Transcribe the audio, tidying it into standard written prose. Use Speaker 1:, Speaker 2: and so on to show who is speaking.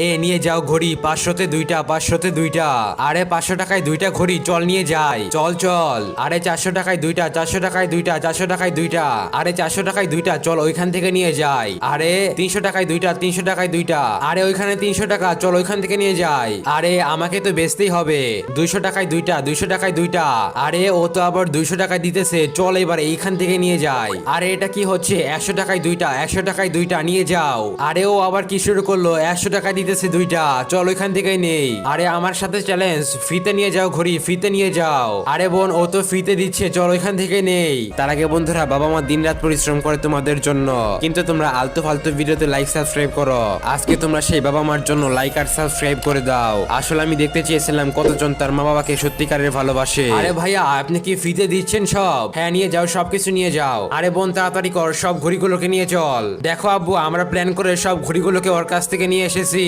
Speaker 1: এ নিয়ে যাও ঘড়ি, 500-তে 2টা, 500-তে 2টা। আরে 500 টাকায় 2টা ঘড়ি, চল নিয়ে যাই, চল চল। আরে 400 টাকায় 2টা, 400 টাকায় 2টা, 400 টাকায় 2টা। আরে 400 টাকায় 2টা, চল ওইখান থেকে নিয়ে যাই। আরে 300 টাকায় 2টা, 300 টাকায় 2টা। আরে ওইখানে 300 টাকা, চল ওইখান থেকে নিয়ে যাই। আরে আমাকে তো বেচতেই হবে, 200 টাকায় 2টা, 200 টাকায় 2টা। আরে ও তো আবার 200 টাকায় দিতেছে, চল এবার এইখান থেকে নিয়ে যাই। আরে এটা কি হচ্ছে, 100 টাকায় 2টা, 100 টাকায় 2টা, নিয়ে যাও। আরে ও আবার কি শুরু করলো, 100 টাকা দিতেছে 2টা, চল ওইখান থেকে নেই। আরে আমার সাথে চ্যালেঞ্জ, ফ্রিতে নিয়ে যাও ঘড়ি, ফ্রিতে নিয়ে যাও। আরে বোন, ও তো ফ্রিতে দিচ্ছে, চল ওইখান থেকে নেই। তার আগে বন্ধুরা, বাবা মা দিনরাত পরিশ্রম করে তোমাদের জন্য, কিন্তু তোমরা আলতু ফালতু ভিডিওতে লাইক সাবস্ক্রাইব করো। আজকে তোমরা সেই বাবা মার জন্য লাইক আর সাবস্ক্রাইব করে দাও। আসলে আমি দেখতে চেয়েছিলাম কতজন তার মা বাবাকে সত্যিকারের ভালোবাসে। আরে ভাইয়া, আপনি কি ফ্রিতে দিচ্ছেন সব? হ্যাঁ নিয়ে যাও, সবকিছু নিয়ে যাও। আরে বোন তাড়াতাড়ি কর, সব ঘড়িগুলোকে নিয়ে চল। দেখো আব্বু, আমরা প্ল্যান করে সব ঘড়িগুলোকে ওর কাছ থেকে নিয়ে এসেছি।